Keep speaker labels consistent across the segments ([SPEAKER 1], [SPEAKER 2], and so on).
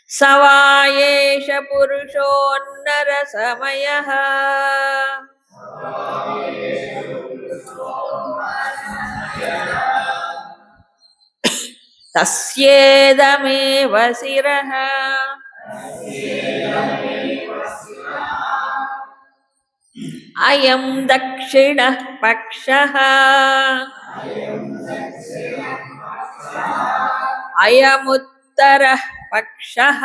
[SPEAKER 1] సవాయేష పురుషోన్నరసమయః తస్యేదమేవ శిరః అయం దక్షిణః పక్షః అయముత్తరః పక్షః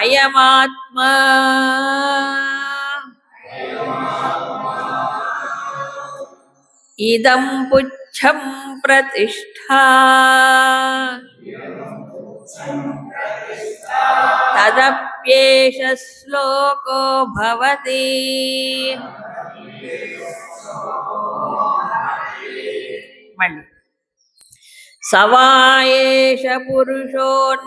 [SPEAKER 1] అయమాత్మా ఇదం పుచ్చం ప్రతిష్ఠా తదప్యేష శ్లోకో భవతి. మళ్ళీ సవాయేష పురుషోన్నరసమయః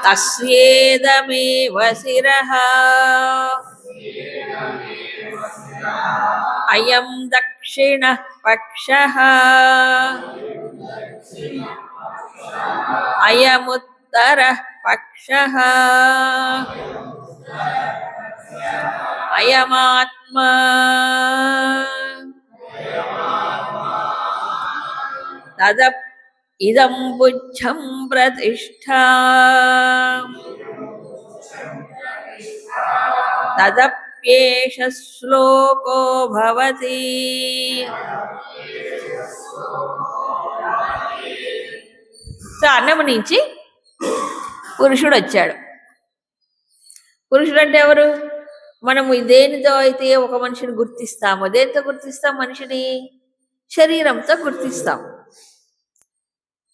[SPEAKER 1] తస్యేదమేవ శిరః అయం దక్షిణః పక్షః అయముత్తరః పక్షః అయమాత్మా తదప్ ఇదం పుచ్చం ప్రతిష్ఠా తదప్యేష శ్లోకో భవతి. సో అన్నము నుంచి పురుషుడు వచ్చాడు. పురుషుడు అంటే ఎవరు? మనము దేనితో అయితే ఒక మనిషిని గుర్తిస్తామో, దేనితో గుర్తిస్తాం మనిషిని? శరీరంతో గుర్తిస్తాం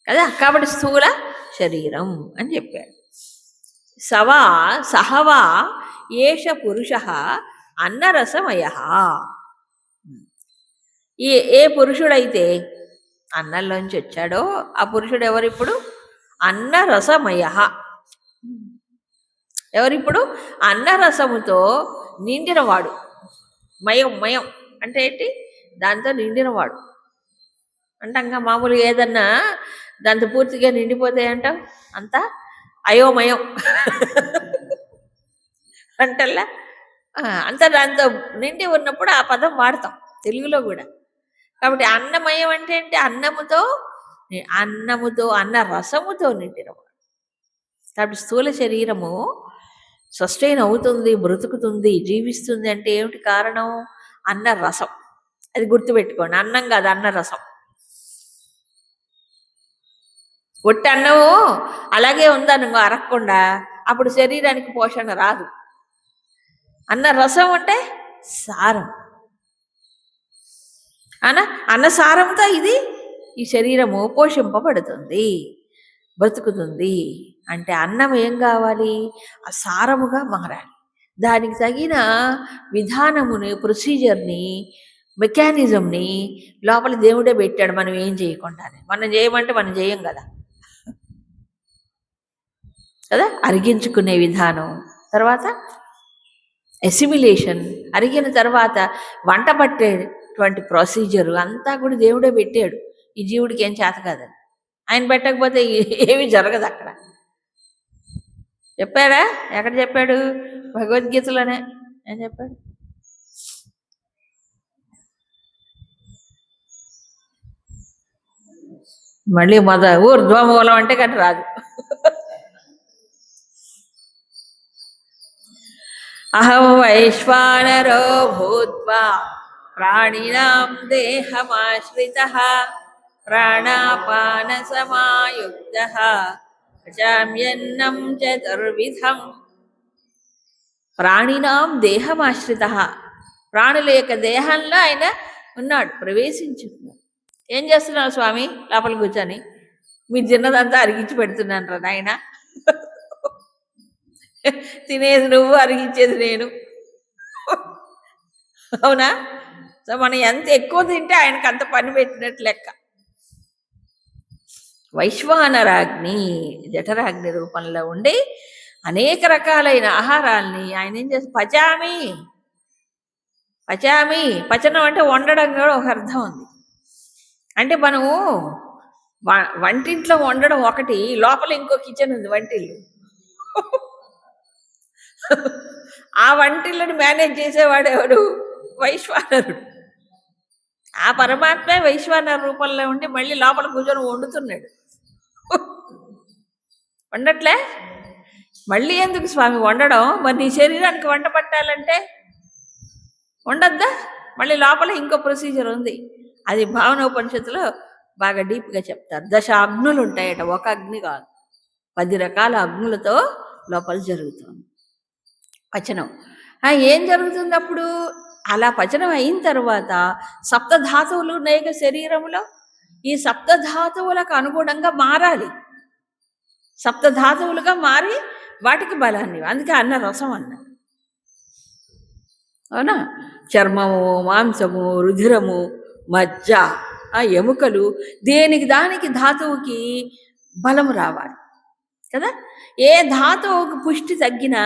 [SPEAKER 1] కదా. కాబట్టి స్థూల శరీరం అని చెప్పాడు. సహవా ఏష పురుష అన్నరసమయ. ఏ పురుషుడైతే అన్నంలోంచి వచ్చాడో ఆ పురుషుడు ఎవరిప్పుడు? అన్నరసమయ. ఎవరిప్పుడు? అన్నరసముతో నిండినవాడు. మయం అంటే ఏంటి? దాంతో నిండినవాడు అంటాంగా. మామూలుగా ఏదన్నా దాంతో పూర్తిగా నిండిపోతాయంటాం, అంతా అయోమయం అంటల్లా. అంతా దాంతో నిండి ఉన్నప్పుడు ఆ పదం వాడతాం తెలుగులో కూడా. కాబట్టి అన్నమయం అంటే ఏంటి? అన్నముతో అన్న రసముతో నిండినవాడు. కాబట్టి స్థూల శరీరము సస్టైన్ అవుతుంది, బ్రతుకుతుంది, జీవిస్తుంది అంటే ఏమిటి కారణం? అన్న రసం. అది గుర్తుపెట్టుకోండి. అన్నం కాదు, అన్న రసం. ఒట్టి అన్నము అలాగే ఉందనుకో అరగకుండా, అప్పుడు శరీరానికి పోషణ రాదు. అన్న రసం అంటే సారం. అన్న సారంతో ఈ శరీరము పోషింపబడుతుంది, బ్రతుకుతుంది. అంటే అన్నం ఏం కావాలి? ఆ సారముగా మారాలి. దానికి తగిన విధానముని, ప్రొసీజర్ని, మెకానిజంని లోపల దేవుడే పెట్టాడు. మనం ఏం చేయకుండానే. మనం చేయమంటే మనం చేయం కదా. అరిగించుకునే విధానం, తర్వాత ఎసిమిలేషన్, అరిగిన తర్వాత వంట పట్టేటువంటి ప్రొసీజరు అంతా కూడా దేవుడే పెట్టాడు. ఈ జీవుడికి ఏం చేత కాదని. ఆయన పెట్టకపోతే ఏమీ జరగదు అక్కడ. చెప్పాడా? ఎక్కడ చెప్పాడు? భగవద్గీతలోనే ఏం చెప్పాడు? మళ్ళీ ఊర్ధ్వమూలం అంటే కానీ రాదు. అహం వైశ్వానరో భూత్వా ప్రాణినాం దేహమాశ్రితః ప్రాణాపాన సమాయుక్తః పచామ్యన్నం చతుర్విధం. ప్రాణినాం దేహమాశ్రితః. ప్రాణుల యొక్క దేహంలో ఆయన ఉన్నాడు, ప్రవేశించున్నాడు. ఏం చేస్తున్నావు స్వామి? లోపల కూర్చొని మీరు తిన్నదంతా అరిగించి పెడుతున్నాను రా నాయన. తినేది నువ్వు, అరిగించేది నేను. అవునా? సో మనం ఎంత ఎక్కువ తింటే ఆయనకు అంత పని పెట్టినట్టు లెక్క. వైశ్వానరాగ్ని, జఠరాగ్ని రూపంలో ఉండి అనేక రకాలైన ఆహారాల్ని ఆయన ఏం చేసి పచామి, పచామి, పచనం అంటే వండడం కూడా ఒక అర్థం ఉంది. అంటే మనము వంటింట్లో వండడం ఒకటి, లోపల ఇంకో కిచెన్ ఉంది వంటిల్లు. ఆ వంటిల్లుని మేనేజ్ చేసేవాడు ఎవడు? వైశ్వానరుడు. ఆ పరమాత్మే వైశ్వానర రూపంలో ఉండి మళ్ళీ లోపల కూర్చొని వండుతున్నాడు. వండట్లే? మళ్ళీ ఎందుకు స్వామి వండడం? మరి నీ శరీరానికి వంట పట్టాలంటే వండద్దా? మళ్ళీ లోపల ఇంకో ప్రొసీజర్ ఉంది. అది భావనోపనిషత్తులో బాగా డీప్గా చెప్తారు. 10 అగ్నులు ఉంటాయట, ఒక అగ్ని కాదు, 10 రకాల అగ్నులతో లోపల జరుగుతుంది పచనం. ఏం జరుగుతుంది అప్పుడు? అలా పచనం అయిన తర్వాత సప్తధాతువులు ఉన్నాయి శరీరంలో. ఈ సప్తధాతువులకు అనుగుణంగా మారాలి. సప్తధాతువులుగా మారి వాటికి బలాన్ని, అందుకే అన్న రసం అన్నాడు. అవునా? చర్మము, మాంసము, రుధిరము, మజ్జ, ఎముకలు, దేనికి దానికి ధాతువుకి బలం రావాలి కదా. ఏ ధాతువుకి పుష్టి తగ్గినా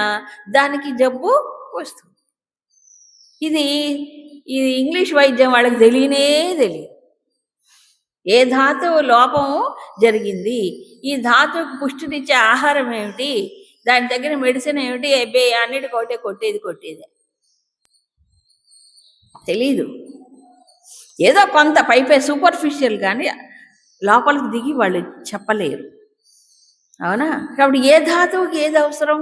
[SPEAKER 1] దానికి జబ్బు వస్తుంది. ఇది ఇంగ్లీష్ వైద్యం వాళ్ళకి తెలియనే తెలియదు. ఏ ధాతువు లోపం జరిగింది, ఈ ధాతువుకి పుష్టినిచ్చే ఆహారం ఏమిటి, దాని తగిన మెడిసిన్ ఏమిటి, అన్నిటి కొట్టేదే తెలీదు. ఏదో కొంత పైపై సూపర్ఫిషియల్ కానీ లోపలికి దిగి వాళ్ళు చెప్పలేరు. అవునా? కాబట్టి ఏ ధాతువుకి ఏది అవసరం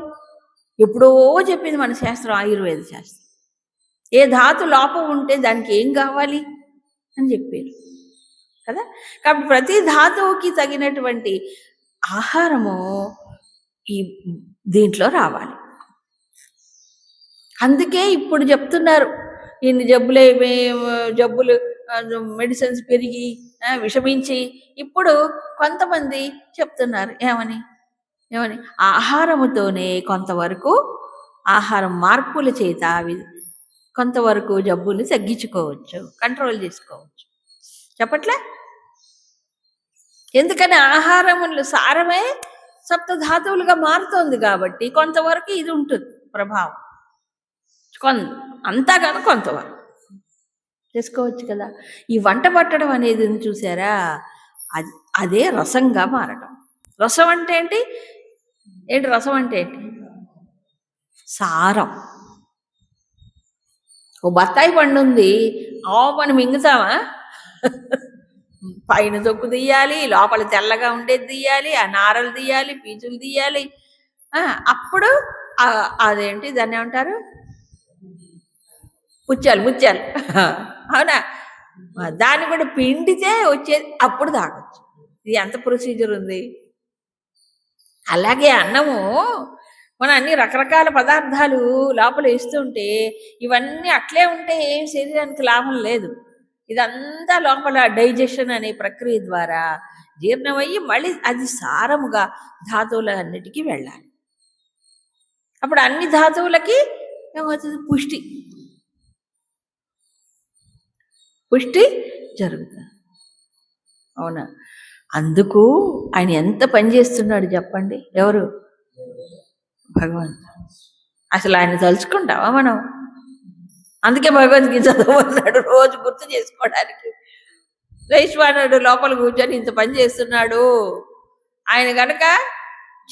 [SPEAKER 1] ఎప్పుడో చెప్పింది మన శాస్త్రం, ఆయుర్వేద శాస్త్రం. ఏ ధాతు లోపం ఉంటే దానికి ఏం కావాలి అని చెప్పారు కదా. కాబట్టి ప్రతి ధాతువుకి తగినటువంటి ఆహారము ఈ దీంట్లో రావాలి. అందుకే ఇప్పుడు చెప్తున్నారు ఇన్ని జబ్బులు మెడిసిన్స్ పెరిగి విషమించి ఇప్పుడు కొంతమంది చెప్తున్నారు ఏమని ఆహారముతోనే కొంతవరకు, ఆహారం మార్పుల చేత కొంతవరకు జబ్బులు తగ్గించుకోవచ్చు, కంట్రోల్ చేసుకోవచ్చు. చెప్పట్లే? ఎందుకని ఆహారములు సారమే సప్తధాతువులుగా మారుతోంది కాబట్టి కొంతవరకు ఇది ఉంటుంది ప్రభావం. అంతా కాదు, కొంతవరకు చేసుకోవచ్చు కదా. ఈ వంట పట్టడం అనేది చూసారా, అదే రసంగా మారటం. రసం అంటే ఏంటి? రసం అంటే ఏంటి? సారం. ఓ బత్తాయి పండు ఉంది, ఆవని మింగుతావా? పైన తొక్కు తీయాలి, లోపల తెల్లగా ఉండేది తీయాలి, ఆ నారలు తీయాలి, పీచులు తీయాలి. అప్పుడు అదేంటి దాన్ని ఏమంటారు? ముత్యాలు. అవునా? దాన్ని కూడా పిండితే వచ్చేది, అప్పుడు తాగొచ్చు. ఇది ఎంత ప్రొసీజర్ ఉంది. అలాగే అన్నము మనం అన్ని రకరకాల పదార్థాలు లోపల వేస్తుంటే ఇవన్నీ అట్లే ఉంటే ఏం శరీరానికి లాభం లేదు. ఇదంతా లోపల డైజెషన్ అనే ప్రక్రియ ద్వారా జీర్ణమయ్యి మళ్ళీ అది సారముగా ధాతువులన్నిటికీ వెళ్ళాలి. అప్పుడు అన్ని ధాతువులకి ఏమవుతుంది? పుష్టి జరుగుతుంది. అవునా? అందుకు ఆయన ఎంత పని చేస్తున్నాడు చెప్పండి. ఎవరు? భగవంతుడు. అసలు ఆయన తలుచుకుంటావా మనం? అందుకే భగవద్గీత చదవన్నాడు రోజు గుర్తు చేసుకోవడానికి. వైశ్వానరుడు లోపల కూర్చొని ఇంత పని చేస్తున్నాడు. ఆయన కనుక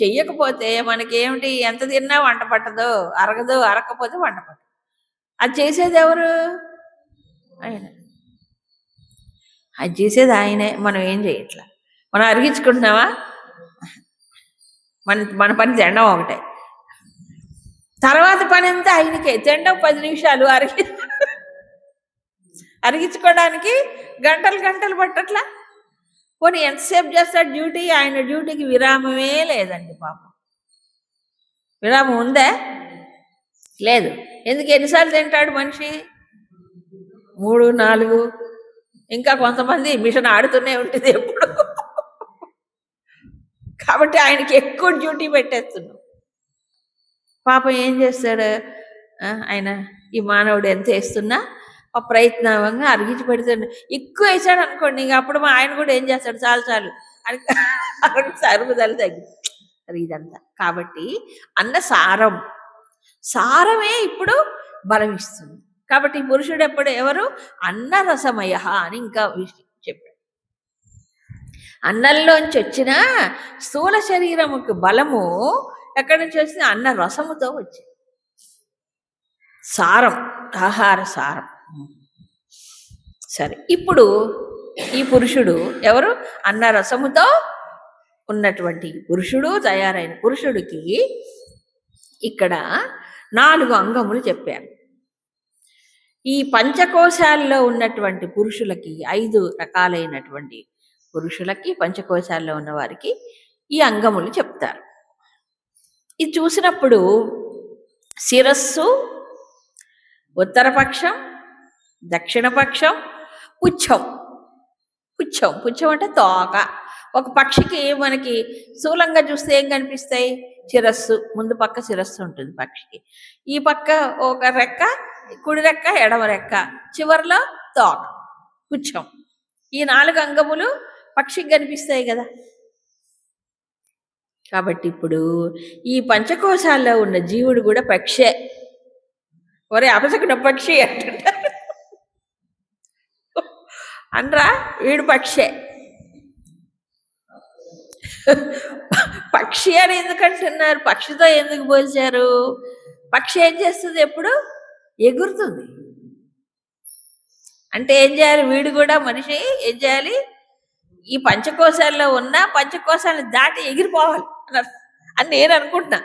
[SPEAKER 1] చెయ్యకపోతే మనకేమిటి? ఎంత తిన్నా వంట పట్టదు, అరగదు, అరగకపోతే వంట పట్టదు. అది చేసేది ఎవరు? ఆయన. అది చేసేది ఆయనే, మనం ఏం చేయట్లా. మనం అరిగించుకుంటున్నావా? మన పని తినడం ఒకటే, తర్వాత పని అంతా ఆయనకే. తినడం 10 నిమిషాలు, అరిగించుకోవడానికి గంటలు పట్టట్లా. పోనీ ఎంతసేపు చేస్తాడు డ్యూటీ? ఆయన డ్యూటీకి విరామమే లేదండి పాపం. విరామం ఉందా? లేదు. ఎందుకు? ఎన్నిసార్లు తింటాడు మనిషి? 3, 4. ఇంకా కొంతమంది మిషన్ ఆడుతూనే ఉంటుంది ఎప్పుడు. కాబట్టి ఆయనకి ఎక్కువ డ్యూటీ పెట్టేస్తున్నాం. పాపం ఏం చేస్తాడు ఆయన? ఈ మానవుడు ఎంత వేస్తున్నా ప్రయత్నంగా అరిగించి పెడుతాడు. ఎక్కువ వేసాడు అనుకోండి, ఇంక అప్పుడు ఆయన కూడా ఏం చేస్తాడు? చాలు అని అరుగుదల తగ్గి ఇదంతా. కాబట్టి అన్న సారమే ఇప్పుడు బలం ఇస్తుంది. కాబట్టి పురుషుడు ఎవరు? అన్నరసమయ అని ఇంకా చెప్పాడు. అన్నంలోంచి వచ్చిన స్థూల శరీరముకి బలము ఎక్కడి నుంచి వచ్చింది? అన్న రసముతో వచ్చింది. సారం, ఆహార సారం. సరే, ఇప్పుడు ఈ పురుషుడు ఎవరు? అన్న రసముతో ఉన్నటువంటి పురుషుడు, తయారైన పురుషుడికి ఇక్కడ 4 అంగములు చెప్పారు. ఈ పంచకోశాల్లో ఉన్నటువంటి పురుషులకి 5 రకాలైనటువంటి పురుషులకి, పంచకోశాల్లో ఉన్న వారికి ఈ అంగములు చెప్తారు. ఇది చూసినప్పుడు శిరస్సు, ఉత్తరపక్షం, దక్షిణపక్షం, పుచ్చం. పుచ్చం అంటే తోక. ఒక పక్షికి మనకి స్థూలంగా చూస్తే ఏం కనిపిస్తాయి? శిరస్సు, ముందు పక్క శిరస్సు ఉంటుంది పక్షికి. ఈ పక్క ఒక రెక్క, కుడి రెక్క, ఎడమ రెక్క, చివర్లో తోక, పుచ్చం. ఈ 4 అంగములు పక్షికి కనిపిస్తాయి కదా. కాబట్టి ఇప్పుడు ఈ పంచకోశాల్లో ఉన్న జీవుడు కూడా పక్షే. ఒరే అపసకుడ పక్షి అంటుంటారు అనరా, వీడు పక్షే. పక్షి అని ఎందుకంటున్నారు? పక్షితో ఎందుకు పోల్చారు? పక్షి ఏం చేస్తుంది? ఎప్పుడు ఎగురుతుంది. అంటే ఏం చేయాలి? వీడు కూడా మనిషి ఏం చేయాలి? ఈ పంచకోశాల్లో ఉన్న పంచకోశాలను దాటి ఎగిరిపోవాలి అని నేను అనుకుంటున్నా.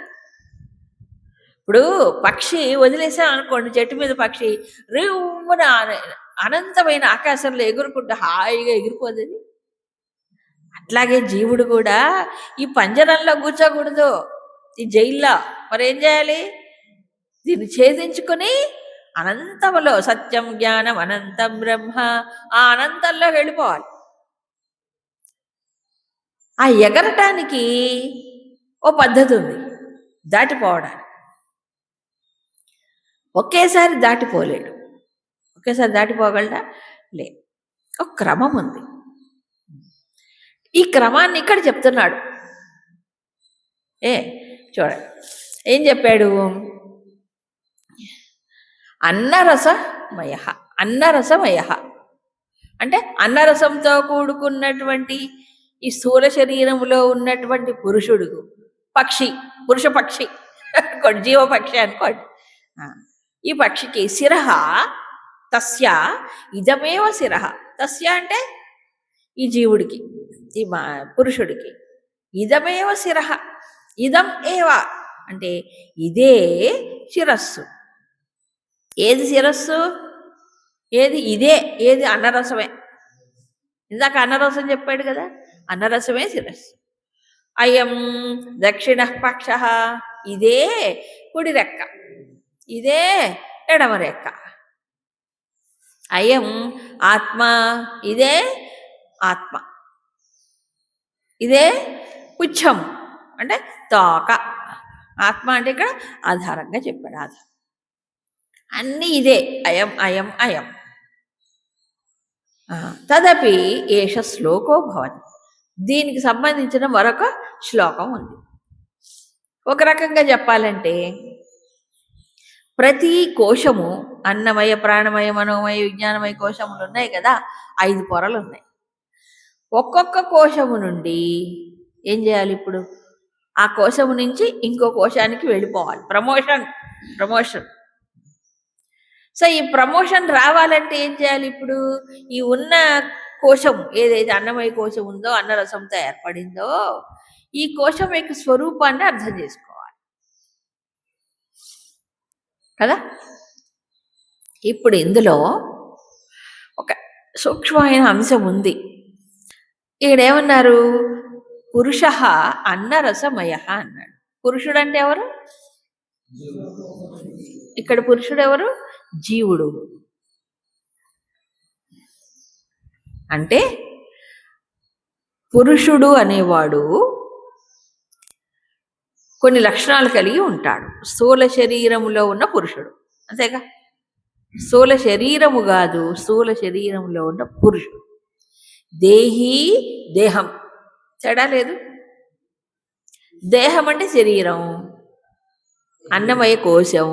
[SPEAKER 1] ఇప్పుడు పక్షి వదిలేసాం అనుకోండి, చెట్టు మీద పక్షి రివ్వున అనంతమైన ఆకాశంలో ఎగురుకుంటూ హాయిగా ఎగిరిపోతుంది. అట్లాగే జీవుడు కూడా ఈ పంజరంలో కూర్చోకూడదు, ఈ జైల్లో. మరి ఏం చేయాలి? దీన్ని ఛేదించుకొని అనంతంలో, సత్యం జ్ఞానం అనంతం బ్రహ్మ, ఆ అనంతంలో వెళ్ళిపోవాలి. ఆ ఎగరటానికి ఓ పద్ధతి ఉంది, దాటిపోవడానికి. ఒకేసారి దాటిపోలేడు. ఒకేసారి దాటిపోగలడా? లే, ఒక క్రమం ఉంది. ఈ క్రమాన్ని ఇక్కడ చెప్తున్నాడు. చూడండి ఏం చెప్పాడు? అన్నరసమయ. అన్నరసమయ అంటే అన్నరసంతో కూడుకున్నటువంటి ఈ స్థూల శరీరములో ఉన్నటువంటి పురుషుడు పక్షి, పురుష పక్షి అనుకోండి, జీవపక్షి అనుకోండి. ఈ పక్షికి శిరః తస్య ఇదమేవ శిరః. తస్య అంటే ఈ జీవుడికి, ఈ పురుషుడికి. ఇదమేవ శిరః. ఇదం ఏవ అంటే ఇదే శిరస్సు. ఏది శిరస్సు? ఏది? ఇదే. ఏది? అన్నరసమే. ఇందాక అన్నరసం చెప్పాడు కదా, అన్నరసమే శిరస్సు. అయం దక్షిణ పక్ష. ఇదే కుడి రెక్క, ఇదే ఎడమ రెక్క. అయం ఆత్మ. ఇదే ఆత్మ. ఇదే పుచ్చం అంటే తోక. ఆత్మ అంటే ఇక్కడ ఆధారంగా చెప్పాడు. ఆధారం అన్నీ ఇదే. అయం అయం అయం. తదపి ఏష శ్లోకో భవతి. దీనికి సంబంధించిన మరొక శ్లోకం ఉంది. ఒక రకంగా చెప్పాలంటే ప్రతి కోశము, అన్నమయ, ప్రాణమయ, మనోమయ, విజ్ఞానమయ కోశములు ఉన్నాయి కదా, 5 పొరలు ఉన్నాయి. ఒక్కొక్క కోశము నుండి ఏం చేయాలి? ఇప్పుడు ఆ కోశము నుంచి ఇంకో కోశానికి వెళ్ళిపోవాలి. ప్రమోషన్. సో ఈ ప్రమోషన్ రావాలంటే ఏం చేయాలి? ఇప్పుడు ఈ ఉన్న కోశం ఏదైతే అన్నమయ కోశం ఉందో, అన్నరసంతో ఏర్పడిందో, ఈ కోశం యొక్క స్వరూపాన్ని అర్థం చేసుకోవాలి కదా. ఇప్పుడు ఇందులో ఒక సూక్ష్మమైన అంశం ఉంది. ఈడేమన్నారు? పురుష అన్నరసమయ అన్నాడు. పురుషుడు అంటే ఎవరు? ఇక్కడ పురుషుడు ఎవరు? జీవుడు. అంటే పురుషుడు అనేవాడు కొన్ని లక్షణాలు కలిగి ఉంటాడు. స్థూల శరీరములో ఉన్న పురుషుడు, అంతేగా? స్థూల శరీరము కాదు, స్థూల శరీరంలో ఉన్న పురుషుడు. దేహి, దేహం, తేడా లేదు. దేహం అంటే శరీరం, అన్నమయ కోశం,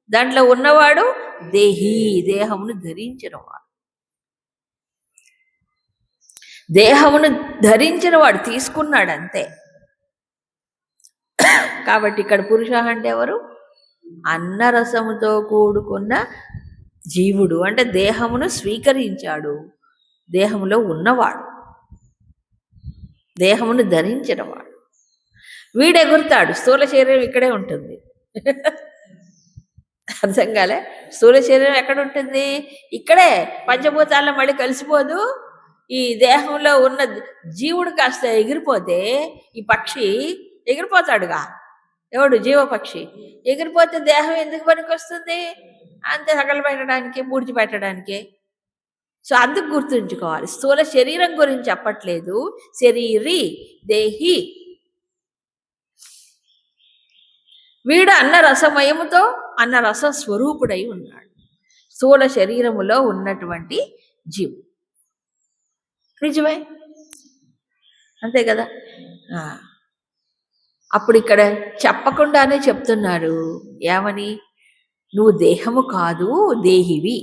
[SPEAKER 1] దాంట్లో ఉన్నవాడు దేహి, దేహమును ధరించిన వాడు. దేహమును ధరించిన వాడు, తీసుకున్నాడు అంతే. కాబట్టి ఇక్కడ పురుష అంటే ఎవరు? అన్నరసముతో కూడుకున్న జీవుడు, అంటే దేహమును స్వీకరించాడు, దేహములో ఉన్నవాడు, దేహమును ధరించినవాడు. వీడు ఎగురుతాడు, స్థూల శరీరం ఇక్కడే ఉంటుంది. అర్థం కాలే? స్థూల శరీరం ఎక్కడ ఉంటుంది? ఇక్కడే. పంచభూతాల్లో మళ్ళీ కలిసిపోదు. ఈ దేహంలో ఉన్న జీవుడు కాస్త ఎగిరిపోతే ఈ పక్షి ఎగిరిపోతాడుగా. ఎవడు? జీవపక్షి. ఎగిరిపోతే దేహం ఎందుకు పనికి వస్తుంది? అంతే, తగలబెట్టడానికి, పూడ్చిపెట్టడానికి. సో అందుకు గుర్తుంచుకోవాలి, స్థూల శరీరం గురించి చెప్పట్లేదు, శరీరి, దేహి. వీడు అన్న రసమయముతో అన్న రస స్వరూపుడై ఉన్నాడు, స్థూల శరీరములో ఉన్నటువంటి జీవు. నిజమే, అంతే కదా. అప్పుడు ఇక్కడ చెప్పకుండానే చెప్తున్నారు, ఏమని? నువ్వు దేహము కాదు, దేహివి.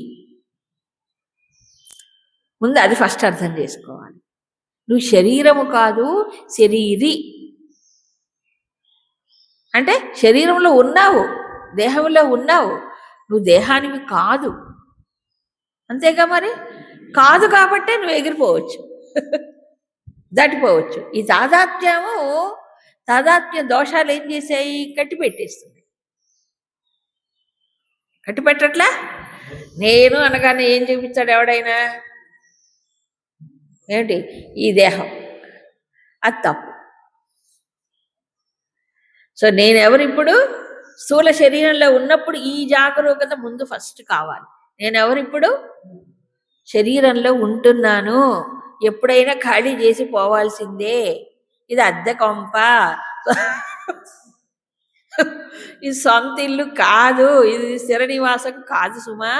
[SPEAKER 1] ముందు అది ఫస్ట్ అర్థం చేసుకోవాలి. నువ్వు శరీరము కాదు, శరీరి. అంటే శరీరంలో ఉన్నావు, దేహంలో ఉన్నావు, నువ్వు దేహానివి కాదు. అంతేగా మరి. కాదు కాబట్టే నువ్వు ఎగిరిపోవచ్చు, దాటిపోవచ్చు. ఈ తాదాత్మ్య దోషాలు ఏం చేసాయి? కట్టి పెట్టేస్తుంది. కట్టి పెట్టట్లా? నేను అనగానే ఏం చూపించాడు ఎవడైనా? ఏమిటి? ఈ దేహం. అది తప్పు. సో నేనెవరు? ఇప్పుడు స్థూల శరీరంలో ఉన్నప్పుడు ఈ జాగరూకత ముందు ఫస్ట్ కావాలి. నేనెవరు? ఇప్పుడు శరీరంలో ఉంటున్నాను, ఎప్పుడైనా ఖాళీ చేసి పోవాల్సిందే. ఇది అద్దె కొంప, ఇది సొంత ఇల్లు కాదు, ఇది స్థిర నివాసం కాదు సుమా.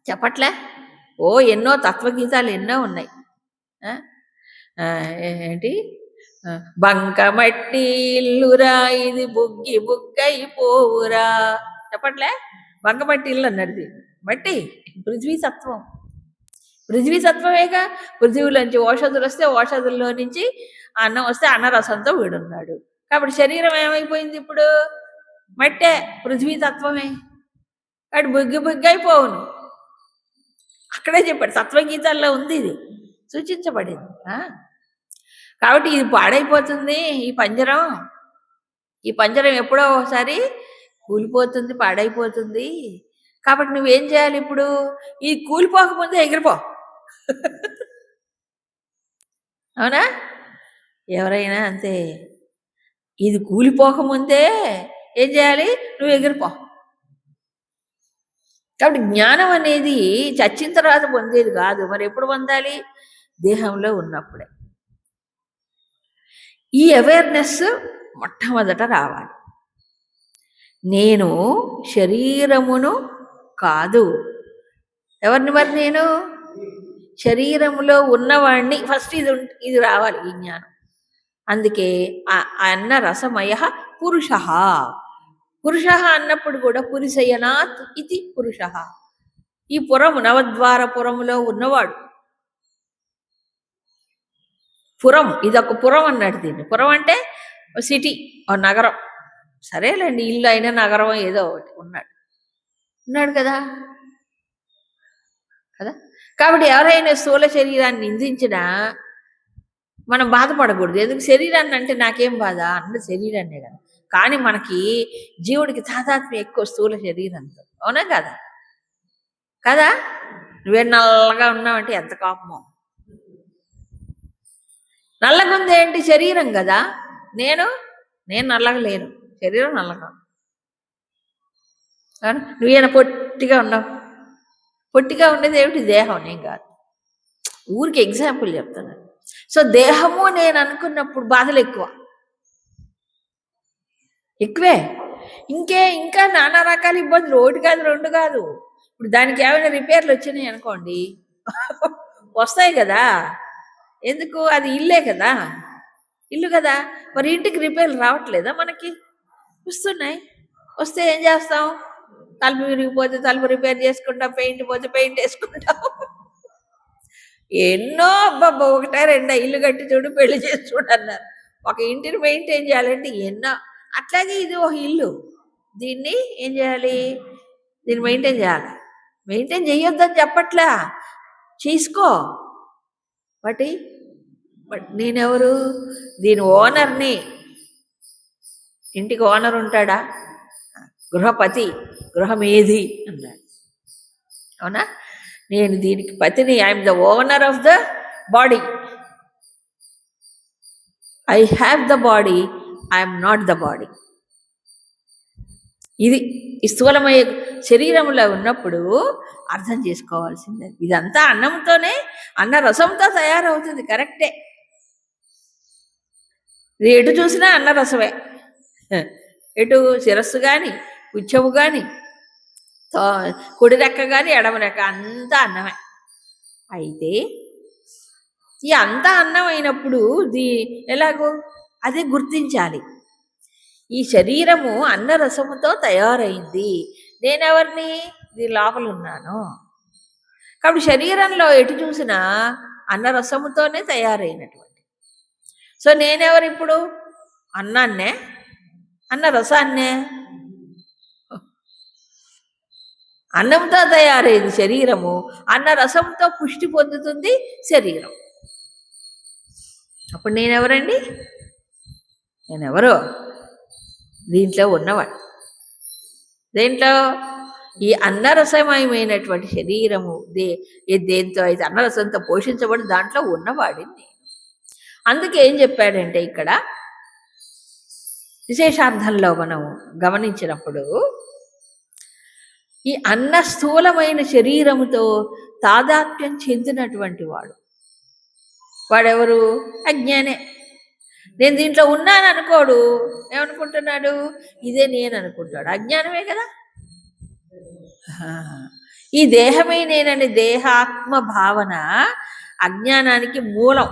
[SPEAKER 1] చెప్పట్లే? ఓ ఎన్నో తత్వగీతాలు ఎన్నో ఉన్నాయి. ఏంటి? బంకమట్టి ఇల్లురా, ఇది బుగ్గి బుగ్గైపోవురా. చెప్పట్లే? బంకమట్టి ఇల్లు అన్నది మట్టి, పృథ్వీ సత్వం. పృథ్వీ సత్వమేగా. పృథ్వీలోంచి ఓషధులు వస్తే ఓషధుల్లో నుంచి అన్నం వస్తే అన్నరసంతో వీడున్నాడు. కాబట్టి శరీరం ఏమైపోయింది? ఇప్పుడు మట్టే, పృథ్వీ తత్వమే. కాబట్టి బుగ్గి బుగ్గైపోవును. అక్కడే చెప్పాడు, తత్వగీతాల్లో ఉంది, ఇది సూచించబడింది. కాబట్టి ఇది పాడైపోతుంది. ఈ పంజరం ఎప్పుడో ఒకసారి కూలిపోతుంది, పాడైపోతుంది. కాబట్టి నువ్వేం చేయాలి? ఇప్పుడు ఈ కూలిపోకముందే ఎగిరిపో. అవునా? ఎవరైనా అంతే. ఇది కూలిపోకముందే ఏం చేయాలి? నువ్వు ఎగిరిపో. కాబట్టి జ్ఞానం అనేది చచ్చిన తర్వాత పొందేది కాదు. మరి ఎప్పుడు పొందాలి? దేహంలో ఉన్నప్పుడే. ఈ అవేర్నెస్ మొట్టమొదట రావాలి. నేను శరీరమును కాదు. ఎవరిని మరి? నేను శరీరములో ఉన్నవాణ్ణి. ఫస్ట్ ఇది రావాలి, ఈ జ్ఞానం. అందుకే అన్న రసమయ పురుష. పురుష అన్నప్పుడు కూడా పురుషయనాత్ ఇది పురుష. ఈ పురము, నవద్వార పురములో ఉన్నవాడు. పురం, ఇదొక పురం అన్నాడు దీన్ని. పురం అంటే సిటీ, నగరం. సరేలేండి, ఇల్లు అయినా నగరం ఏదో ఒకటి ఉన్నాడు కదా. కాబట్టి ఎవరైనా స్థూల శరీరాన్ని నిందించినా మనం బాధపడకూడదు. ఎందుకు? శరీరాన్ని అంటే నాకేం బాధ అంటే శరీరాన్నే కదా. కానీ మనకి జీవుడికి తాదాత్మ్యం ఎక్కువ స్థూల శరీరంతో. అవునా కదా? కదా? నువ్వే నల్లగా ఉన్నావంటే ఎంత కోపమో. నల్లగుంది ఏంటి? శరీరం కదా. నేను నల్లగా లేను, శరీరం నల్లగా. నువ్వేనా పొట్టిగా ఉన్నావు? పొట్టిగా ఉండేది ఏమిటి? దేహం, నేను కాదు. ఊరికి ఎగ్జాంపుల్ చెప్తున్నాను. సో దేహము నేను అనుకున్నప్పుడు బాధలు ఎక్కువే. ఇంకా నానా రకాల ఇబ్బందులు. ఒకటి కాదు, రెండు కాదు. ఇప్పుడు దానికి ఏమైనా రిపేర్లు వచ్చినాయి అనుకోండి, వస్తాయి కదా. ఎందుకు? అది ఇల్లే కదా, ఇల్లు కదా. మరి ఇంటికి రిపేర్లు రావట్లేదా? మనకి వస్తున్నాయి. వస్తే ఏం చేస్తాం? తలుపు విరిగిపోతే తలుపు రిపేర్ చేసుకుంటాం, పెయింట్ పోతే పెయింట్ వేసుకుంటాం. ఎన్నో అబ్బబ్బా, ఒకటే రెండా ఇల్లు కట్టి చూడు, పెళ్లి చేసి చూడు అన్నారు. ఒక ఇంటిని మెయింటైన్ చేయాలంటే ఎన్నో. అట్లాగే ఇది ఒక ఇల్లు, దీన్ని ఏం చేయాలి, దీన్ని మెయింటైన్ చేయాలి. మెయింటైన్ చేయొద్దని చెప్పట్లా, చేసుకో. బట్ నేనెవరు, దీని ఓనర్ని. ఇంటికి ఓనర్ ఉంటాడా? గృహపతి, గృహమేధి అన్నాడు. అవునా? నేను దీనికి పతిని, I'm the owner of the body. I have the body, I'm not the body. ఇది ఈ స్థూలమయ శరీరంలో ఉన్నప్పుడు అర్థం చేసుకోవాల్సిందే. ఇదంతా అన్నంతోనే, అన్న రసంతో తయారవుతుంది. కరెక్టే, ఇది ఎటు చూసినా అన్న రసమే. ఎటు శిరస్సు కానీ, పుచ్చము కానీ, కుడి రెక్క కానీ, ఎడమ రెక్క, అంతా అన్నమే. అయితే ఈ అంతా అన్నం అయినప్పుడు ఎలాగో అదే గుర్తించాలి. ఈ శరీరము అన్న రసముతో తయారైంది. నేనెవరిని? దీని లోపల ఉన్నాను. కాబట్టి శరీరంలో ఎటు చూసినా అన్న రసముతోనే తయారైనటువంటి. సో నేనెవరు ఇప్పుడు? అన్నాన్నే, అన్న రసాన్నే. అన్నంతో తయారైంది శరీరము, అన్న రసంతో పుష్టి పొందుతుంది శరీరం. అప్పుడు నేనెవరండి? నేనెవరు? దీంట్లో ఉన్నవాడు. దేంట్లో? ఈ అన్నరసమయమైనటువంటి శరీరము దేంతో అయితే అన్నరసంతో పోషించబడి దాంట్లో ఉన్నవాడిని నేను. అందుకే ఏం చెప్పాడంటే ఇక్కడ విశేషార్థంలో మనం గమనించినప్పుడు, ఈ అన్న స్థూలమైన శరీరముతో తాదాత్మ్యం చెందినటువంటి వాడెవరు? అజ్ఞానే. నేను దీంట్లో ఉన్నాను అనుకోడు, ఏమనుకుంటున్నాడు? ఇదే నేను అనుకుంటాడు. అజ్ఞానమే కదా. ఈ దేహమే నేనని దేహాత్మ భావన అజ్ఞానానికి మూలం.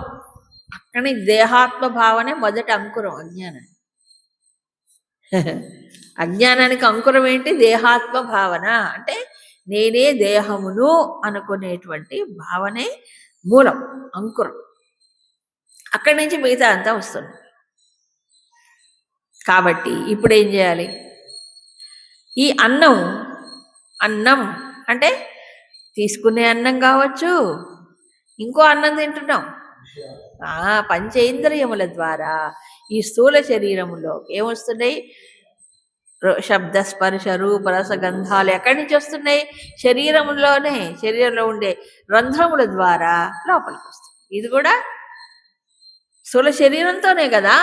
[SPEAKER 1] అక్కడి దేహాత్మ భావనే మొదటి అంకురం అజ్ఞానానికి. అజ్ఞానానికి అంకురం ఏంటి? దేహాత్మ భావన. అంటే నేనే దేహమును అనుకునేటువంటి భావనే మూలం, అంకురం. అక్కడి నుంచి మిగతా అంతా వస్తుంది. కాబట్టి ఇప్పుడు ఏం చేయాలి? ఈ అన్నం అంటే తీసుకునే అన్నం కావచ్చు, ఇంకో అన్నం తింటున్నాం. పంచేంద్రియముల ద్వారా ఈ స్థూల శరీరములో ఏమొస్తున్నాయి? శబ్ద, స్పర్శ, రూప, రస, గంధాలు ఎక్కడి నుంచి వస్తున్నాయి? శరీరంలో ఉండే రంధ్రముల ద్వారా లోపలికి వస్తుంది. ఇది కూడా స్థూల శరీరంతోనే కదా.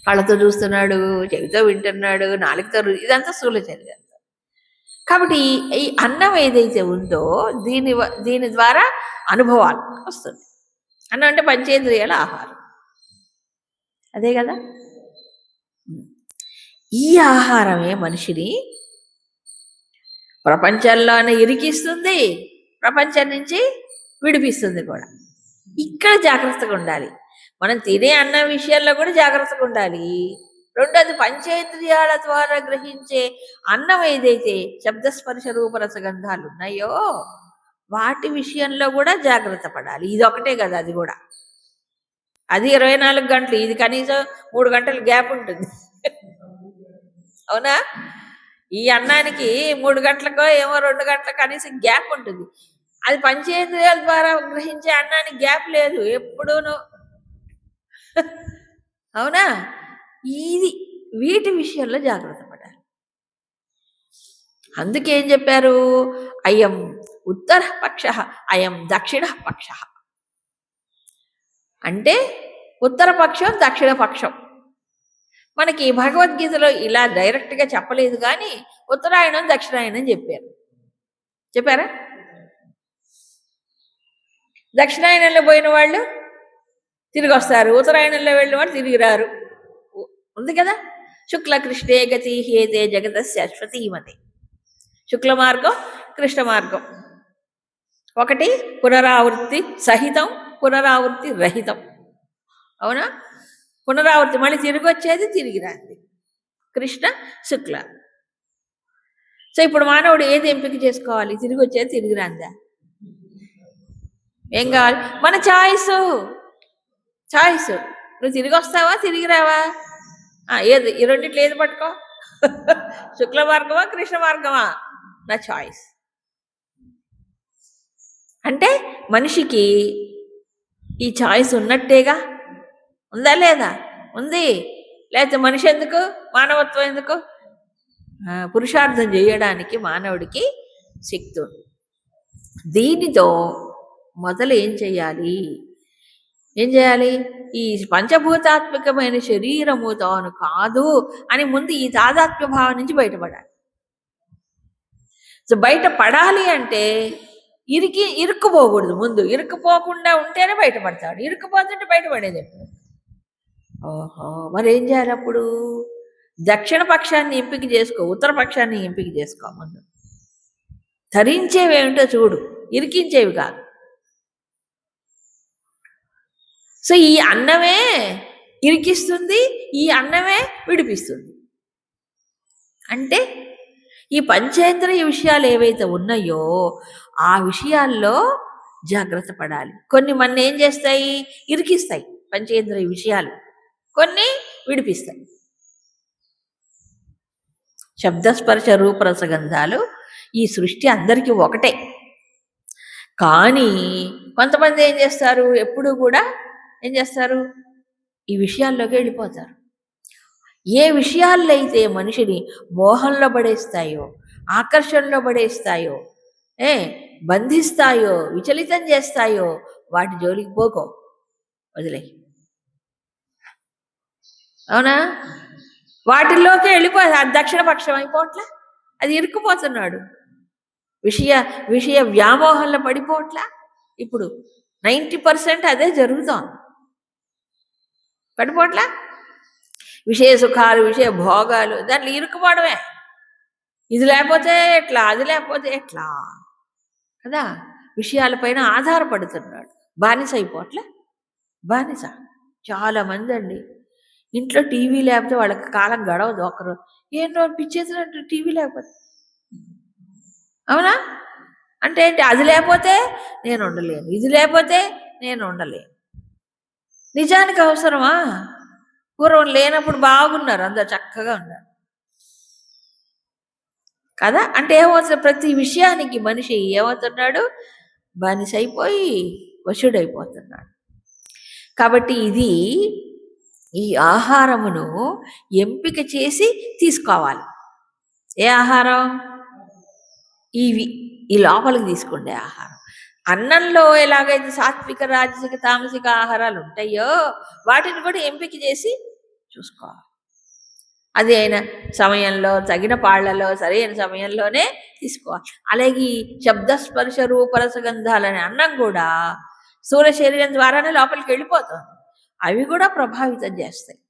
[SPEAKER 1] కళ్ళతో చూస్తున్నాడు, చెవితో వింటున్నాడు, నాలుగుతో, ఇదంతా స్థూల శరీరం. కాబట్టి ఈ అన్నం ఏదైతే ఉందో దీని ద్వారా అనుభవాలు వస్తుంది. అన్నం అంటే పంచేంద్రియాల ఆహారం, అదే కదా. ఈ ఆహారమే మనిషిని ప్రపంచంలోనే ఇరికిస్తుంది, ప్రపంచం నుంచి విడిపిస్తుంది కూడా. ఇక్కడ జాగ్రత్తగా ఉండాలి. మనం తినే అన్నం విషయంలో కూడా జాగ్రత్తగా ఉండాలి. రెండోది, పంచేంద్రియాల ద్వారా గ్రహించే అన్నం ఏదైతే శబ్దస్పర్శ రూపరసగంధాలు ఉన్నాయో వాటి విషయంలో కూడా జాగ్రత్త పడాలి. ఇది ఒకటే కదా, అది కూడా. అది 24 గంటలు, ఇది కనీసం 3 గంటలు గ్యాప్ ఉంటుంది. అవునా? ఈ అన్నానికి 3 గంటలకో ఏమో 2 గంటలకు కనీసం గ్యాప్ ఉంటుంది. అది పంచేంద్రియాల ద్వారా గ్రహించే అన్నానికి గ్యాప్ లేదు ఎప్పుడూను. అవునా? వీటి విషయంలో జాగ్రత్త పడాలి. అందుకేం చెప్పారు? అయం ఉత్తర పక్ష, అయం దక్షిణ పక్ష. అంటే ఉత్తర పక్షం, దక్షిణ పక్షం. మనకి భగవద్గీతలో ఇలా డైరెక్ట్గా చెప్పలేదు, కానీ ఉత్తరాయణం దక్షిణాయనం చెప్పారా? దక్షిణాయనంలో పోయిన వాళ్ళు తిరిగి వస్తారు, ఉత్తరాయణంలో వెళ్ళిన వాళ్ళు తిరిగి రారు. ఉంది కదా. శుక్ల కృష్ణే గతి హేతే జగత శాశ్వతీమతే. శుక్ల మార్గం, కృష్ణ మార్గం. ఒకటి పునరావృత్తి సహితం, పునరావృత్తి రహితం. అవునా? పునరావృత్తి మళ్ళీ తిరిగి వచ్చేది, తిరిగి రాంది. కృష్ణ శుక్ల. సో ఇప్పుడు మానవుడు ఏది ఎంపిక చేసుకోవాలి? తిరిగి వచ్చేది, తిరిగి రాందా? ఏం కావాలి? మన చాయిస్. నువ్వు తిరిగి వస్తావా, తిరిగి రావా? ఏది? ఈ రెండిట్లో ఏది పట్టుకో? శుక్ల మార్గమా, కృష్ణ మార్గమా? నా చాయిస్. అంటే మనిషికి ఈ చాయిస్ ఉన్నట్టేగా. ఉందా లేదా? ఉంది. లేకపోతే మనిషి ఎందుకు, మానవత్వం ఎందుకు? పురుషార్థం చేయడానికి మానవుడికి శక్తి ఉంది. దీనితో మొదలు ఏం చేయాలి? ఈ పంచభూతాత్మకమైన శరీరము తాను కాదు అని ముందు ఈ తాదాత్మ్య భావం నుంచి బయటపడాలి. సో బయటపడాలి అంటే ఇరుక్కుపోకూడదు. ముందు ఇరుక్కుపోకుండా ఉంటేనే బయటపడతాడు. ఇరుక్కుపోతుంటే బయటపడేది ఎప్పుడు? ఓహో, మరి ఏం చేయాలి అప్పుడు? దక్షిణ పక్షాన్ని ఎంపిక చేసుకో, ఉత్తర పక్షాన్ని ఎంపిక చేసుకో. ముందు ధరించేవేమిటో చూడు, ఇరికించేవి కాదు. సో ఈ అన్నమే ఇరికిస్తుంది, ఈ అన్నమే విడిపిస్తుంది. అంటే ఈ పంచేంద్రియ విషయాలు ఏవైతే ఉన్నాయో ఆ విషయాల్లో జాగ్రత్త పడాలి. కొన్ని మన ఏం చేస్తాయి? ఇరికిస్తాయి పంచేంద్రియ విషయాలు, కొన్ని విడిపిస్తాయి. శబ్దస్పర్శ రూపరసగంధాలు ఈ సృష్టి అందరికీ ఒకటే. కానీ కొంతమంది ఏం చేస్తారు? ఎప్పుడు కూడా ఏం చేస్తారు? ఈ విషయాల్లోకి వెళ్ళిపోతారు. ఏ విషయాల్లో అయితే మనిషిని మోహంలో పడేస్తాయో, ఆకర్షణలో పడేస్తాయో, బంధిస్తాయో, విచలితం చేస్తాయో వాటి జోలికి పోకో, వదిలే. అవునా? వాటిల్లోకి వెళ్ళిపోయి అది దక్షిణ పక్షం అయిపోవట్లా, అది ఇరుక్కుపోతున్నాడు. విషయ వ్యామోహంలో పడిపోవట్లా. ఇప్పుడు 90% అదే జరుగుతోంది. పడిపోవట్లా? విషయ సుఖాలు, విషయ భోగాలు, దాంట్లో ఇరుక్కుపోవడమే. ఇది లేకపోతే ఎట్లా, అది లేకపోతే ఎట్లా కదా. విషయాలపైన ఆధారపడుతున్నాడు. బానిస అయిపోవట్లే. బానిస చాలామంది అండి. ఇంట్లో టీవీ లేకపోతే వాళ్ళకి కాలం గడవదు. ఒకరు ఏంటో పిచ్చేసినట్టు టీవీ లేకపోతే. అవునా? అంటే ఏంటి? అది లేకపోతే నేను ఉండలేను, ఇది లేకపోతే నేను ఉండలేను. నిజానికి అవసరమా? పూర్వం లేనప్పుడు బాగున్నారు, అందరు చక్కగా ఉన్నారు కదా. అంటే ఏమవుతుంది? ప్రతి విషయానికి మనిషి ఏమవుతున్నాడు? బానిస అయిపోయి వశుడైపోతున్నాడు. కాబట్టి ఈ ఆహారమును ఎంపిక చేసి తీసుకోవాలి. ఏ ఆహారం? ఈ లోపలికి తీసుకుండే ఆహారం. అన్నంలో ఎలాగైతే సాత్విక, రాజసిక, తామసిక ఆహారాలు ఉంటాయో వాటిని కూడా ఎంపిక చేసి చూసుకోవాలి. అది అయిన సమయంలో, తగిన పాళ్లలో, సరైన సమయంలోనే తీసుకోవాలి. అలాగే శబ్దస్పర్శ రూపరసగంధాలనే అన్నం కూడా స్థూల శరీరం ద్వారానే లోపలికి వెళ్ళిపోతుంది. అవి కూడా ప్రభావితం చేస్తాయి.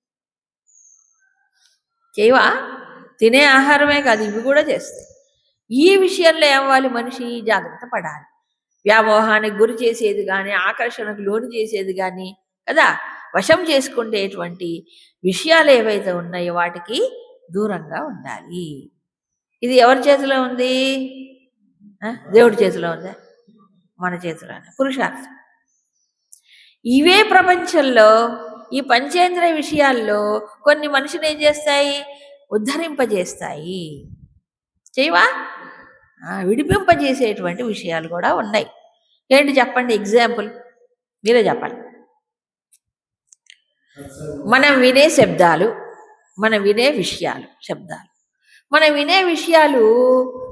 [SPEAKER 1] చేయవా? తినే ఆహారమే కాదు, ఇవి కూడా చేస్తాయి. ఈ విషయంలో ఏమవ్వాలి? మనిషి జాగ్రత్త పడాలి. వ్యామోహానికి గురి చేసేది కానీ, ఆకర్షణకు లోను చేసేది కానీ కదా, వశం చేసుకునేటువంటి విషయాలు ఏవైతే ఉన్నాయో వాటికి దూరంగా ఉండాలి. ఇది ఎవరి చేతిలో ఉంది? దేవుడి చేతిలో ఉందా? మన చేతిలోనే. పురుషార్థం. ఇవే ప్రపంచంలో ఈ పంచేంద్రియ విషయాల్లో కొన్ని మనిషిని ఏం చేస్తాయి? ఉద్ధరింపజేస్తాయి. చేయవా? విడిపింపజేసేటువంటి విషయాలు కూడా ఉన్నాయి. ఏంటి చెప్పండి? ఎగ్జాంపుల్ మీరే చెప్పాలి. మనం వినే శబ్దాలు, మనం వినే విషయాలు, శబ్దాలు, మనం వినే విషయాలు,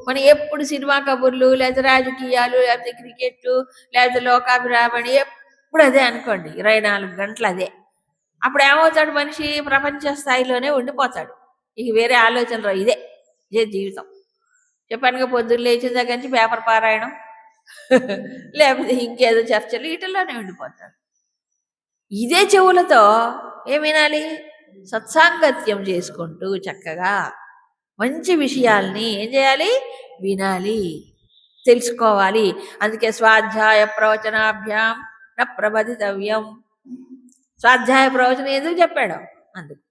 [SPEAKER 1] మనం ఎప్పుడు సినిమా కబుర్లు, లేకపోతే రాజకీయాలు, లేకపోతే క్రికెట్, లేకపోతే లోకాభిరామణి, ఎప్పుడు అదే అనుకోండి. 24 గంటలు అదే. అప్పుడు ఏమవుతాడు? మనిషి ప్రపంచ స్థాయిలోనే ఉండిపోతాడు. ఇక వేరే ఆలోచనలు ఇదే జీవితం. చెప్పానుగా, పొద్దున్న లేచిన దగ్గర నుంచి పేపర్ పారాయణం, లేకపోతే ఇంకేదో చర్చలు, వీటిల్లోనే ఉండిపోతాడు. ఇదే చెవులతో ఏం వినాలి? సత్సాంగత్యం చేసుకుంటూ చక్కగా మంచి విషయాల్ని ఏం చేయాలి? వినాలి, తెలుసుకోవాలి. అందుకే స్వాధ్యాయ ప్రవచనాభ్యాం న ప్రబదితవ్యం. స్వాధ్యాయ ప్రవచనం ఎందుకు చెప్పాడు? అందుకు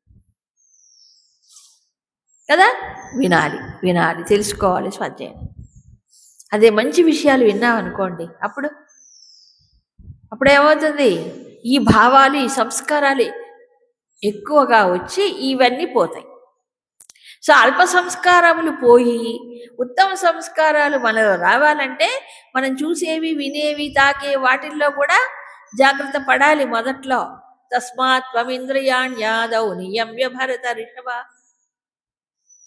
[SPEAKER 1] కదా. వినాలి వినాలి, తెలుసుకోవాలి, స్వాధ్యాయం. అదే మంచి విషయాలు విన్నామనుకోండి, అప్పుడేమవుతుంది, ఈ భావాలు ఈ సంస్కారాలు ఎక్కువగా వచ్చి ఇవన్నీ పోతాయి. సో అల్ప సంస్కారములు పోయి ఉత్తమ సంస్కారాలు మనలో రావాలంటే మనం చూసేవి, వినేవి, తాకే వాటిల్లో కూడా జాగ్రత్త పడాలి మొదట్లో. తస్మాత్ త్వమింద్రియాణ్యాదౌ నియమ్య భరత రిషభ.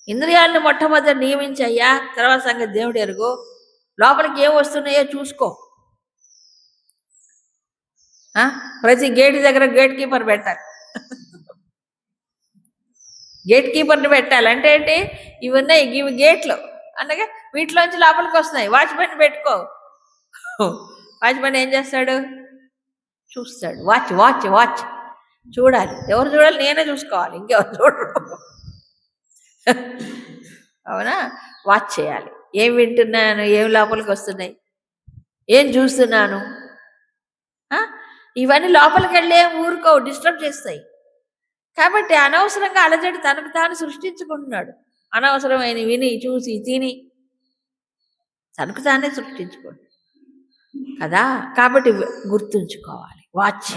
[SPEAKER 1] ఇంద్రియాలను మొట్టమొదటి నియమించయ్యా, తర్వాత సంగతి దేవుడు ఎరుగు. లోపలికి ఏం వస్తున్నాయో చూసుకో. ప్రతి గేట్ దగ్గర గేట్ కీపర్ పెట్టాలి. గేట్ కీపర్ని పెట్టాలి అంటే ఏంటి, ఇవి ఉన్నాయి, ఇవి గేట్లు అనగా వీటిలోంచి లోపలికి వస్తున్నాయి. వాచ్మెన్ పెట్టుకో. వాచ్మెన్ ఏం చేస్తాడు, చూస్తాడు. వాచ్ వాచ్ వాచ్ చూడాలి. ఎవరు చూడాలి, నేనే చూసుకోవాలి, ఇంకెవరు చూడరు. అవునా, వాచ్ చేయాలి. ఏం వింటున్నాను, ఏం లోపలికి వస్తున్నాయి, ఏం చూస్తున్నాను. ఇవన్నీ లోపలికి వెళ్ళే ఊరుకో, డిస్టర్బ్ చేస్తాయి. కాబట్టి అనవసరంగా అలజడి తనకు తాను సృష్టించుకుంటున్నాడు. అనవసరమైన విని చూసి తిని తనకు తానే సృష్టించుకోండి కదా. కాబట్టి గుర్తుంచుకోవాలి, వాచ్.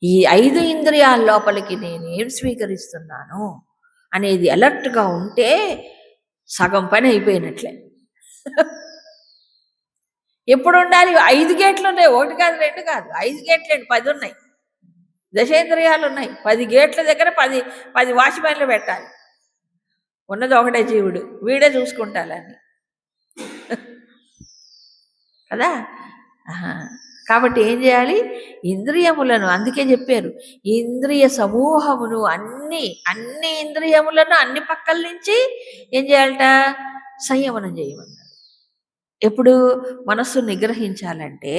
[SPEAKER 1] ఈ 5 ఇంద్రియాల లోపలికి నేను ఏం స్వీకరిస్తున్నాను అనేది అలర్ట్గా ఉంటే సగం పని అయిపోయినట్లే. ఎప్పుడు ఉండాలి, 5 గేట్లు ఉన్నాయి, 1 కాదు 2 కాదు, 5 గేట్లు 10 ఉన్నాయి. దశేంద్రియాలు ఉన్నాయి, 10 గేట్ల దగ్గర 10 వాచ్మెన్లు పెట్టాలి. ఉన్నది ఒకటే జీవుడు, వీడే చూసుకుంటాలని కదా. కాబట్టి ఏం చేయాలి, ఇంద్రియములను, అందుకే చెప్పారు ఇంద్రియ సమూహమును, అన్ని ఇంద్రియములను అన్ని పక్కల నుంచి ఏం చేయాలట, సంయమనం చేయమన్నారు. ఎప్పుడు మనస్సు నిగ్రహించాలంటే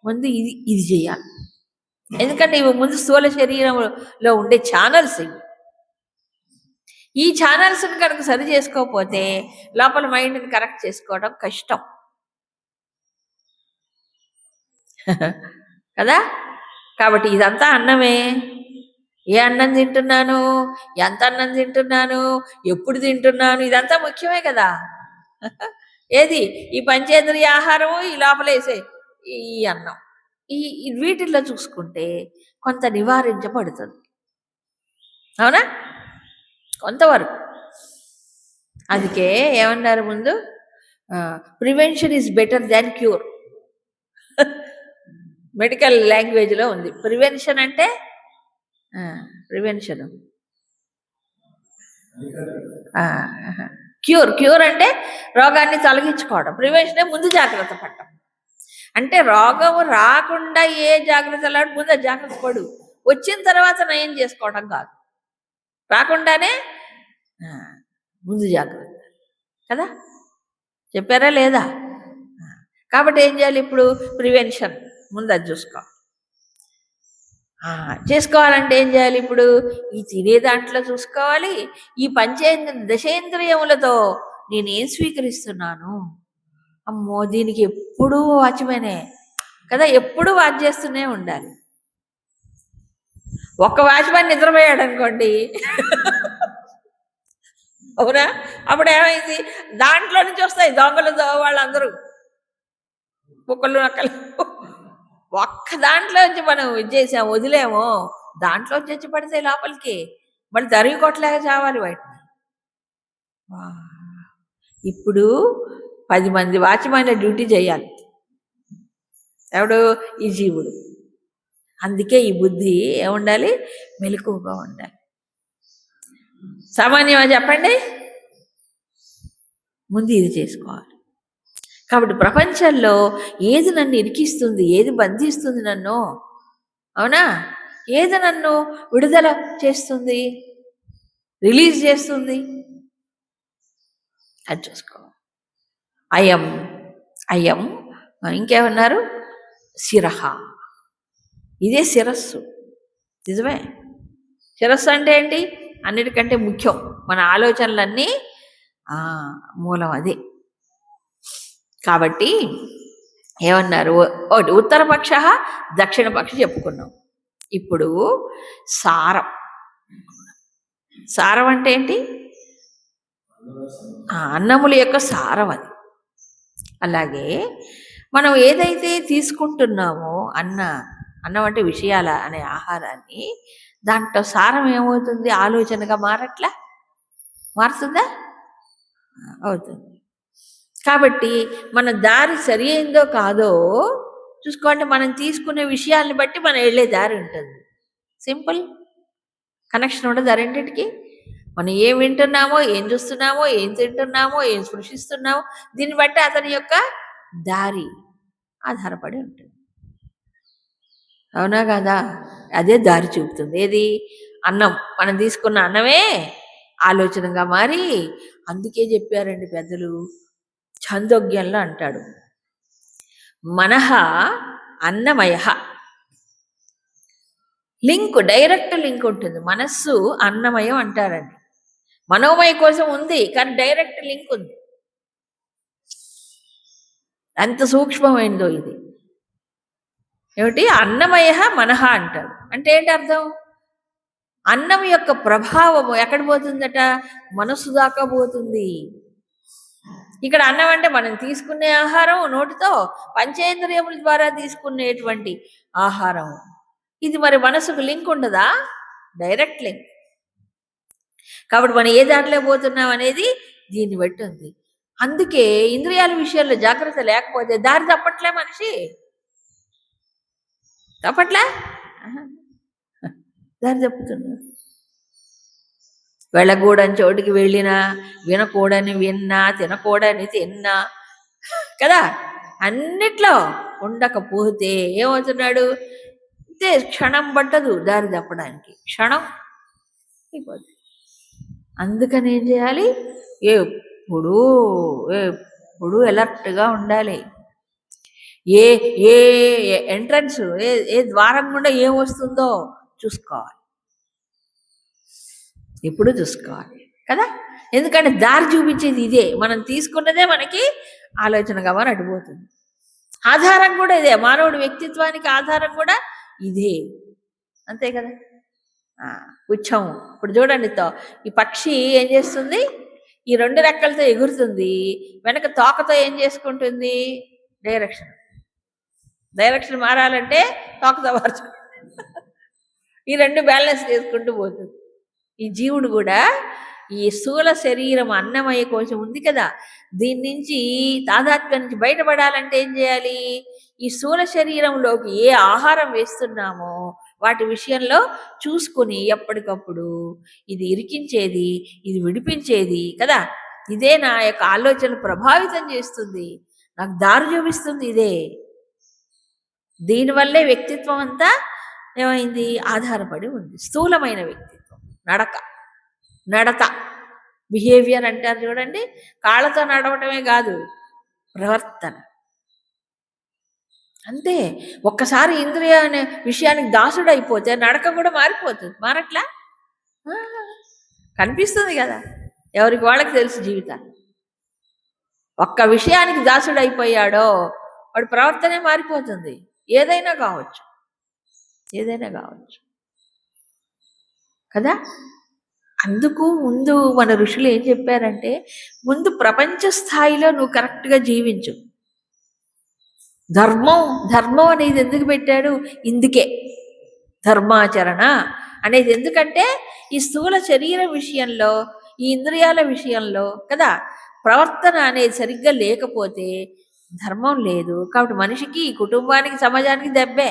[SPEAKER 1] ముందు ఇది చేయాలి. ఎందుకంటే ఇవి ముందు స్థూల శరీరంలో ఉండే ఛానల్స్. ఈ ఛానల్స్ని కనుక సరి చేసుకోకపోతే లోపల మైండ్ని కరెక్ట్ చేసుకోవడం కష్టం కదా. కాబట్టి ఇదంతా అన్నమే. ఏ అన్నం తింటున్నాను, ఎంత అన్నం తింటున్నాను, ఎప్పుడు తింటున్నాను, ఇదంతా ముఖ్యమే కదా. ఏది, ఈ పంచేంద్రియ ఆహారము, ఈ లోపలేసే ఈ అన్నం, ఈ వీటిల్లో చూసుకుంటే కొంత నివారించబడుతుంది. అవునా, కొంతవరకు. అందుకే ఏమన్నారు ముందు, prevention is better than cure. Medical లాంగ్వేజ్లో ఉంది. ప్రివెన్షన్ అంటే ప్రివెన్షన్, క్యూర్ అంటే రోగాన్ని తొలగించుకోవడం. ప్రివెన్షనే ముందు జాగ్రత్త పడటం. అంటే రోగము రాకుండా ఏ జాగ్రత్తలు ముందు జాగ్రత్త పడు, వచ్చిన తర్వాత నయం చేసుకోవడం కాదు. రాకుండానే ముందు జాగ్రత్త కదా, చెప్పారా లేదా. కాబట్టి ఏం చేయాలి, ఇప్పుడు ప్రివెన్షన్ ముందు అది చేసుకోవాలంటే ఏం చేయాలి, ఇప్పుడు ఈ తినే దాంట్లో చూసుకోవాలి. ఈ దశేంద్రియములతో నేనేం స్వీకరిస్తున్నాను. అమ్మో, దీనికి ఎప్పుడూ వాచ్మెనే కదా, ఎప్పుడూ వాచ్ చేస్తూనే ఉండాలి. ఒక్క వాచ్మెన్ నిద్రపోయాడు అనుకోండి, అవునా, అప్పుడు ఏమైంది, దాంట్లో నుంచి వస్తాయి దొంగలు, వాళ్ళందరూ కుక్కలు నక్కలు. ఒక్క దాంట్లో నుంచి మనం చేసాం, వదిలేమో, దాంట్లో చచ్చి పడితే లోపలికి మళ్ళీ తరిగి కొట్టలేక చావాలి వాటిని. ఇప్పుడు 10 మంది వాచ్మెన్ల డ్యూటీ చేయాలి. ఎవడు, ఈ జీవుడు. అందుకే ఈ బుద్ధి ఏముండాలి, మెలకువగా ఉండాలి. సామాన్యమా చెప్పండి, ముందు ఇది చేసుకోవాలి. కాబట్టి ప్రపంచంలో ఏది నన్ను ఇరికిస్తుంది, ఏది బంధిస్తుంది నన్ను, అవునా, ఏది నన్ను విడుదల చేస్తుంది, రిలీజ్ చేస్తుంది, అది చూసుకోవాలి. అయం ఇంకేమన్నారు, శిరహ, ఇదే శిరస్సు. నిజమే, శిరస్సు అంటే ఏంటి, అన్నిటికంటే ముఖ్యం. మన ఆలోచనలన్నీ మూలం అదే. కాబట్టి ఏమన్నారు, ఒకటి ఉత్తర పక్ష, దక్షిణ పక్ష చెప్పుకున్నాం. ఇప్పుడు సారం, సారం అంటే ఏంటి? అన్నముల యొక్క సారం అది. అలాగే మనం ఏదైతే తీసుకుంటున్నామో అన్నం అంటే విషయాల అనే ఆహారాన్ని, దాంట్లో సారం ఏమవుతుంది? ఆలోచనగా మారట్లా? మారుతుందా? అవుతుంది. కాబట్టి మన దారి సరి అయిందో కాదో చూసుకోండి. మనం తీసుకునే విషయాల్ని బట్టి మనం వెళ్ళే దారి ఉంటుంది. సింపుల్. కనెక్షన్ ఉండదు ఆ రెండింటికి. మనం ఏం వింటున్నామో, ఏం చూస్తున్నామో, ఏం తింటున్నామో, ఏం స్పృశిస్తున్నామో, దీన్ని బట్టి అతని యొక్క దారి ఆధారపడి ఉంటుంది. అవునా కదా? అదే దారి చూపుతుంది. ఏది? అన్నం. మనం తీసుకున్న అన్నమే ఆలోచనగా మారి, అందుకే చెప్పారండి పెద్దలు, ఛందోగ్యంలో అంటాడు, మనః అన్నమయ. లింక్, డైరెక్ట్ లింక్ ఉంటుంది. మనస్సు అన్నమయం అంటారండి. మనోమయ కోసం ఉంది, కానీ డైరెక్ట్ లింక్ ఉంది. ఎంత సూక్ష్మమైందో ఇది. ఏమిటి? అన్నమయ మనః అంటాడు. అంటే ఏంటి అర్థం? అన్నం యొక్క ప్రభావము ఎక్కడ పోతుందట? మనస్సు దాకా పోతుంది. ఇక్కడ అన్నం అంటే మనం తీసుకునే ఆహారం, నోటితో పంచేంద్రియముల ద్వారా తీసుకునేటువంటి ఆహారం. ఇది మరి మనసుకు లింక్ ఉండదా? Direct link. కాబట్టి మనం ఏ దాంట్లో పోతున్నాం అనేది దీన్ని బట్టి ఉంది. అందుకే ఇంద్రియాల విషయంలో జాగ్రత్త లేకపోతే దారి తప్పట్లే మనిషి. తప్పట్లే, దారి తప్పుతున్నా. వెళ్ళకూడని చోటికి వెళ్ళినా, వినకూడని విన్నా, తినకూడని తిన్నా కదా, అన్నిట్లో ఉండకపోతే ఏమవుతున్నాడు? అంతే, క్షణం పట్టదు దారి తప్పడానికి, క్షణం అయిపోతుంది. అందుకని ఏం చేయాలి? ఎప్పుడు అలర్ట్గా ఉండాలి. ఏ ఏ ఎంట్రన్స్, ఏ ద్వారం గుండా ఏం వస్తుందో చూసుకోవాలి, ఎప్పుడు చూసుకోవాలి కదా. ఎందుకంటే దారి చూపించేది ఇదే. మనం తీసుకున్నదే మనకి ఆలోచనగా మన అడిపోతుంది. ఆధారం కూడా ఇదే. మానవుడి వ్యక్తిత్వానికి ఆధారం కూడా ఇదే. అంతే కదా. పుచ్చం. ఇప్పుడు చూడండి, ఈ పక్షి ఏం చేస్తుంది? ఈ రెండు రెక్కలతో ఎగురుతుంది, వెనక తోకతో ఏం చేసుకుంటుంది? డైరెక్షన్ మారాలంటే తోకతో మార్చుకుంటుంది. ఈ రెండు బ్యాలెన్స్ చేసుకుంటూ పోతుంది. ఈ జీవుడు కూడా ఈ స్థూల శరీరం అన్నమయ కోశం ఉంది కదా, దీని నుంచి తాదాత్మ్యం నుంచి బయటపడాలంటే ఏం చేయాలి? ఈ స్థూల శరీరంలోకి ఏ ఆహారం వేస్తున్నామో వాటి విషయంలో చూసుకుని ఎప్పటికప్పుడు ఇది ఇరికించేది, ఇది విడిపించేది కదా, ఇదే నా యొక్క ఆలోచనలు ప్రభావితం చేస్తుంది, నాకు దారి చూపిస్తుంది ఇదే. దీనివల్లే వ్యక్తిత్వం అంతా ఏమైంది? ఆధారపడి ఉంది. స్థూలమైన వ్యక్తిత్వం, నడత, బిహేవియర్ అంటారు చూడండి. కాళ్ళతో నడవటమే కాదు, ప్రవర్తన అంతే. ఒక్కసారి ఇంద్రియ అనే విషయానికి దాసుడు అయిపోతే నడక కూడా మారిపోతుంది. మారట్లా? కనిపిస్తుంది కదా, ఎవరికి వాళ్ళకి తెలుసు జీవితాన్ని. ఒక్క విషయానికి దాసుడు అయిపోయాడో వాడి ప్రవర్తనే మారిపోతుంది. ఏదైనా కావచ్చు కదా. అందుకు ముందు మన ఋషులు ఏం చెప్పారంటే, ముందు ప్రపంచ స్థాయిలో నువ్వు కరెక్ట్గా జీవించు. ధర్మం అనేది ఎందుకు పెట్టాడు? ఇందుకే ధర్మాచరణ అనేది. ఎందుకంటే ఈ స్థూల శరీర విషయంలో, ఈ ఇంద్రియాల విషయంలో కదా ప్రవర్తన అనేది సరిగ్గా లేకపోతే ధర్మం లేదు. కాబట్టి మనిషికి, కుటుంబానికి, సమాజానికి దెబ్బే.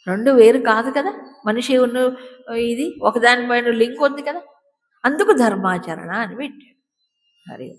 [SPEAKER 1] రెండు వేరు కాదు కదా. మనిషి ఉన్న ఇది ఒకదానిపైన లింక్ ఉంది కదా. అందుకు ధర్మాచరణ అని పెట్టాడు. సరే.